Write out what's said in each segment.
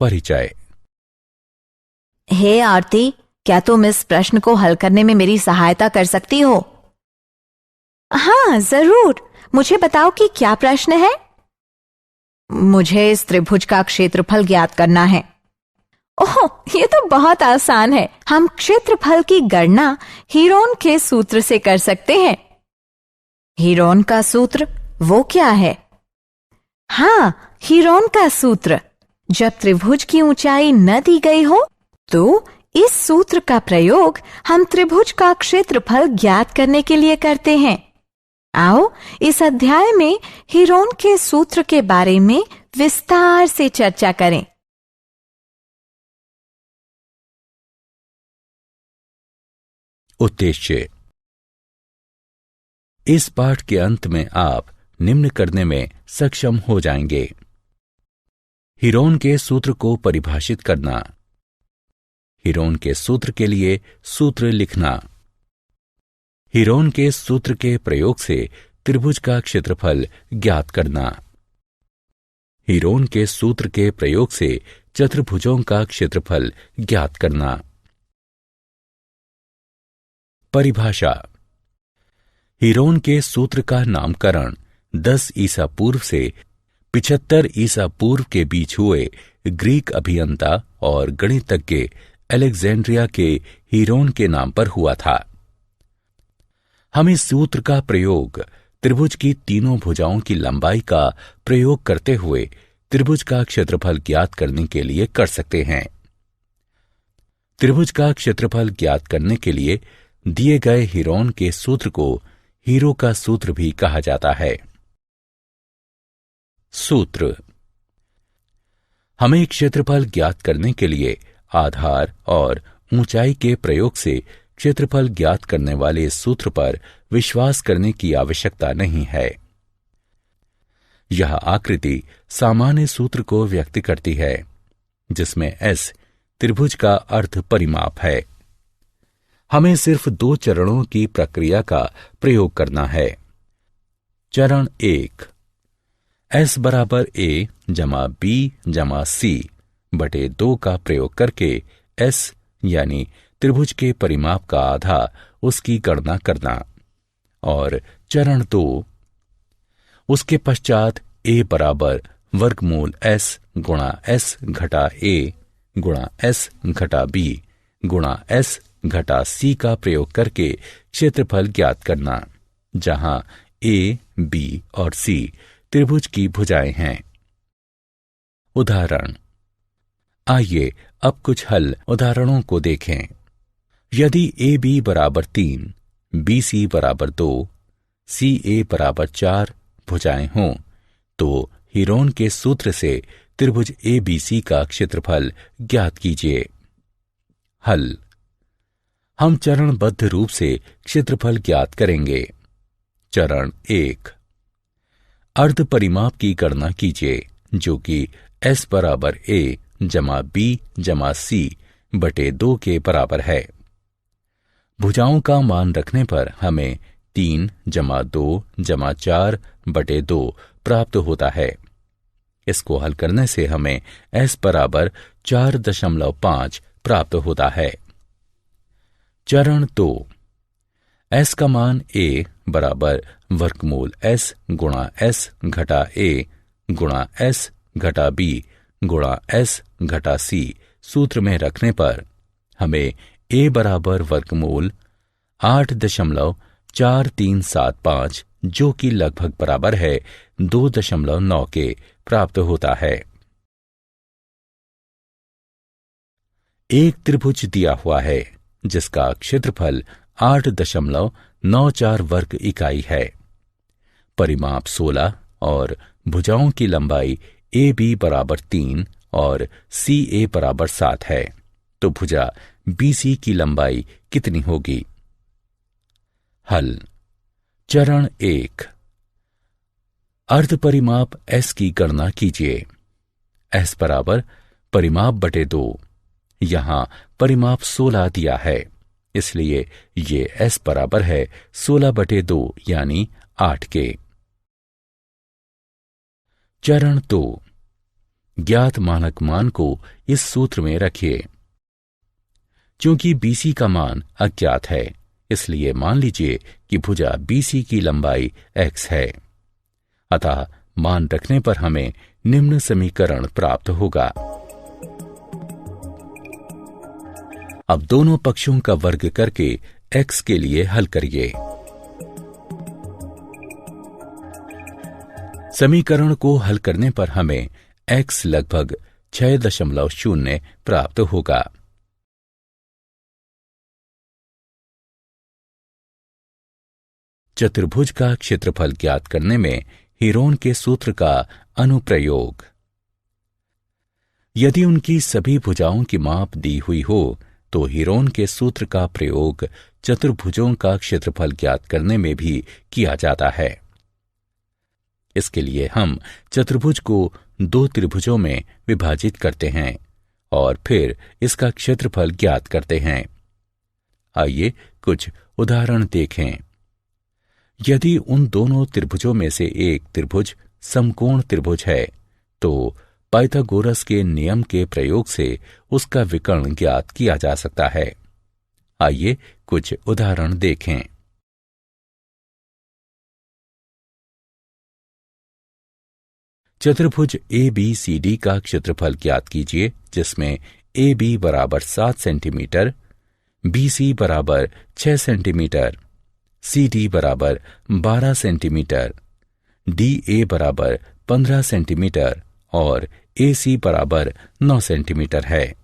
परिचय। हे आरती, क्या तुम इस प्रश्न को हल करने में मेरी सहायता कर सकती हो? हाँ जरूर, मुझे बताओ कि क्या प्रश्न है। मुझे इस त्रिभुज का क्षेत्रफल ज्ञात करना है। ओह, ये तो बहुत आसान है। हम क्षेत्रफल की गणना हीरोन के सूत्र से कर सकते हैं। हीरोन का सूत्र वो क्या है? हाँ, हीरोन का सूत्र। जब त्रिभुज की ऊंचाई न दी गई हो तो इस सूत्र का प्रयोग हम त्रिभुज का क्षेत्रफल ज्ञात करने के लिए करते हैं। आओ इस अध्याय में हीरोन के सूत्र के बारे में विस्तार से चर्चा करें। उद्देश्य। इस पाठ के अंत में आप निम्न करने में सक्षम हो जाएंगे। हीरोन के सूत्र को परिभाषित करना, हीरोन के सूत्र के लिए सूत्र लिखना, हीरोन के सूत्र के प्रयोग से त्रिभुज का क्षेत्रफल ज्ञात करना, हीरोन के सूत्र के प्रयोग से चतुर्भुजों का क्षेत्रफल ज्ञात करना। परिभाषा। हीरोन के सूत्र का नामकरण 10 ईसा पूर्व से 75 ईसा पूर्व के बीच हुए ग्रीक अभियंता और गणितज्ञ अलेक्जेंड्रिया के हीरोन के नाम पर हुआ था। हम इस सूत्र का प्रयोग त्रिभुज की तीनों भुजाओं की लंबाई का प्रयोग करते हुए त्रिभुज का क्षेत्रफल ज्ञात करने के लिए कर सकते हैं। त्रिभुज का क्षेत्रफल ज्ञात करने के लिए दिए गए हीरोन के सूत्र को हीरो का सूत्र भी कहा जाता है। सूत्र। हमें क्षेत्रफल ज्ञात करने के लिए आधार और ऊंचाई के प्रयोग से क्षेत्रफल ज्ञात करने वाले सूत्र पर विश्वास करने की आवश्यकता नहीं है। यह आकृति सामान्य सूत्र को व्यक्त करती है, जिसमें S त्रिभुज का अर्ध परिमाप है। हमें सिर्फ 2 चरणों की प्रक्रिया का प्रयोग करना है। चरण 1, S बराबर A जमा B जमा C बटे 2 का प्रयोग करके S यानी त्रिभुज के परिमाप का आधा उसकी गणना करना। और चरण 2, उसके पश्चात A बराबर वर्गमूल S गुणा S घटा A गुणा S घटा B गुणा S घटा C का प्रयोग करके क्षेत्रफल ज्ञात करना, जहां A, B और C त्रिभुज की भुजाएं हैं। उदाहरण। आइए अब कुछ हल उदाहरणों को देखें। यदि AB बराबर 3, BC बराबर 2, CA बराबर 4 भुजाएं हों, तो हीरोन के सूत्र से त्रिभुज ABC का क्षेत्रफल ज्ञात कीजिए। हल। हम चरणबद्ध रूप से क्षेत्रफल ज्ञात करेंगे। चरण 1, अर्ध परिमाप की गणना कीजिए, जो कि S बराबर A जमा B जमा C बटे 2 के बराबर है। भुजाओं का मान रखने पर हमें 3 जमा 2 जमा 4 बटे 2 प्राप्त होता है। इसको हल करने से हमें S बराबर 4.5 प्राप्त होता है। चरण 2, S का मान A बराबर वर्गमूल S गुणा S घटा A गुणा S घटा B गुणा S घटा C सूत्र में रखने पर हमें A बराबर वर्गमूल 8.4375 जो कि लगभग बराबर है 2.9 के प्राप्त होता है। एक त्रिभुज दिया हुआ है जिसका क्षेत्रफल 8.94 वर्ग इकाई है। परिमाप 16 और भुजाओं की लंबाई AB बराबर 3 और CA बराबर 7 है, तो भुजा BC की लंबाई कितनी होगी? हल। चरण 1, अर्ध परिमाप S की गणना कीजिए। S बराबर परिमाप बटे 2। यहां परिमाप 16 दिया है, इसलिए ये S बराबर है 16 बटे 2 यानी 8 के। चरण 2, ज्ञात मानक मान को इस सूत्र में रखिए। क्योंकि BC का मान अज्ञात है, इसलिए मान लीजिए कि भुजा BC की लंबाई x है। अतः मान रखने पर हमें निम्न समीकरण प्राप्त होगा। अब दोनों पक्षों का वर्ग करके x के लिए हल करिए। समीकरण को हल करने पर हमें x लगभग 6.0 प्राप्त होगा। चतुर्भुज का क्षेत्रफल ज्ञात करने में हीरोन के सूत्र का अनुप्रयोग। यदि उनकी सभी भुजाओं की माप दी हुई हो तो हीरोन के सूत्र का प्रयोग चतुर्भुजों का क्षेत्रफल ज्ञात करने में भी किया जाता है। इसके लिए हम चतुर्भुज को 2 त्रिभुजों में विभाजित करते हैं और फिर इसका क्षेत्रफल ज्ञात करते हैं। आइए कुछ उदाहरण देखें। यदि उन दोनों त्रिभुजों में से एक त्रिभुज समकोण त्रिभुज है तो पाइथागोरस के नियम के प्रयोग से उसका विकर्ण ज्ञात किया जा सकता है। आइए कुछ उदाहरण देखें। चतुर्भुज ABCD का क्षेत्रफल ज्ञात कीजिए, जिसमें AB बराबर 7 सेंटीमीटर, BC बराबर 6 सेंटीमीटर, CD बराबर 12 सेंटीमीटर, DA बराबर 15 सेंटीमीटर और AC बराबर 9 सेंटीमीटर है।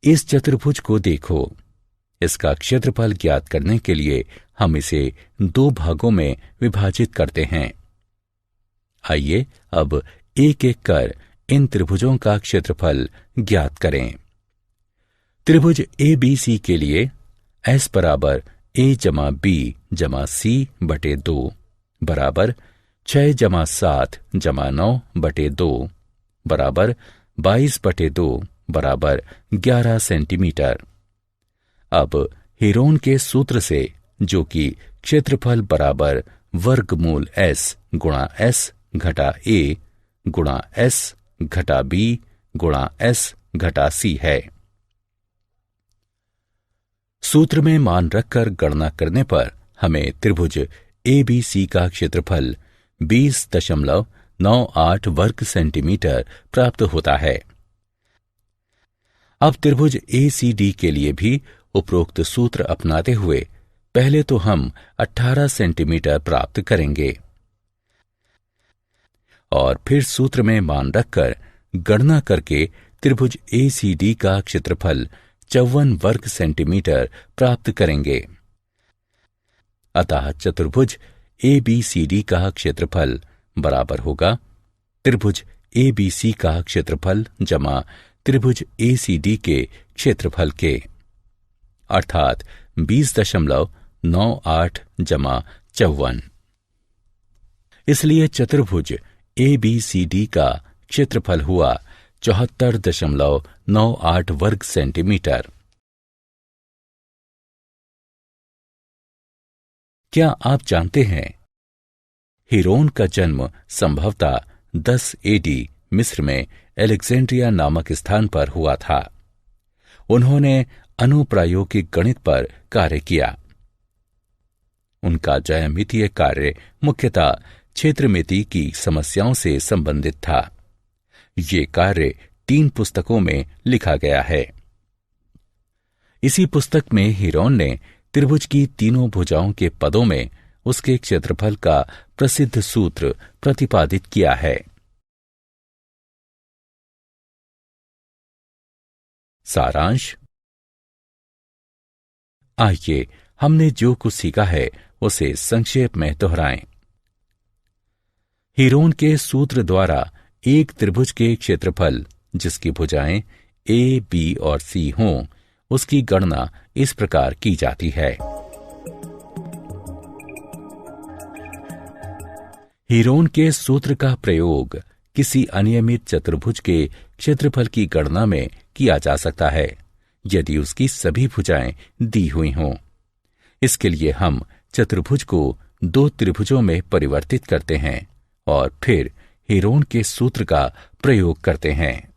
इस चतुर्भुज को देखो। इसका क्षेत्रफल ज्ञात करने के लिए हम इसे 2 भागों में विभाजित करते हैं। आइए अब एक एक कर इन त्रिभुजों का क्षेत्रफल ज्ञात करें। त्रिभुज ABC के लिए S बराबर A जमा B जमा C बटे 2 बराबर 6 जमा 7 जमा 9 बटे 2 बराबर 22 बटे 2 बराबर 11 सेंटीमीटर। अब हीरोन के सूत्र से, जो कि क्षेत्रफल बराबर वर्गमूल S गुणा S घटा A गुणा S घटा B गुणा S घटा C है, सूत्र में मान रखकर गणना करने पर हमें त्रिभुज ABC का क्षेत्रफल 20.98 वर्ग सेंटीमीटर प्राप्त होता है। अब त्रिभुज ACD के लिए भी उपरोक्त सूत्र अपनाते हुए पहले तो हम 18 सेंटीमीटर प्राप्त करेंगे और फिर सूत्र में मान रखकर गणना करके त्रिभुज ACD का क्षेत्रफल 54 वर्ग सेंटीमीटर प्राप्त करेंगे। अतः चतुर्भुज ABCD का क्षेत्रफल बराबर होगा त्रिभुज ABC का क्षेत्रफल जमा त्रिभुज ACD के क्षेत्रफल के, अर्थात 20.98 जमा 54। इसलिए चतुर्भुज ABCD का क्षेत्रफल हुआ 74.98 वर्ग सेंटीमीटर। क्या आप जानते हैं हीरोन का जन्म संभवतः 10 AD मिस्र में अलेक्जेंड्रिया नामक स्थान पर हुआ था। उन्होंने अनुप्रायोगिक गणित पर कार्य किया। उनका ज्यामितीय कार्य मुख्यतः क्षेत्रमिति की समस्याओं से संबंधित था। ये कार्य 3 पुस्तकों में लिखा गया है। इसी पुस्तक में हीरोन ने त्रिभुज की तीनों भुजाओं के पदों में उसके क्षेत्रफल का प्रसिद्ध सूत्र प्रतिपादित किया है। सारांश। आइए हमने जो कुछ सीखा है उसे संक्षेप में दोहराएं। हीरोन के सूत्र द्वारा एक त्रिभुज के क्षेत्रफल जिसकी भुजाएं A, B और C हों, उसकी गणना इस प्रकार की जाती है। हीरोन के सूत्र का प्रयोग किसी अनियमित चतुर्भुज के क्षेत्रफल की गणना में किया जा सकता है यदि उसकी सभी भुजाएं दी हुई हों। इसके लिए हम चतुर्भुज को 2 त्रिभुजों में परिवर्तित करते हैं और फिर हेरोन के सूत्र का प्रयोग करते हैं।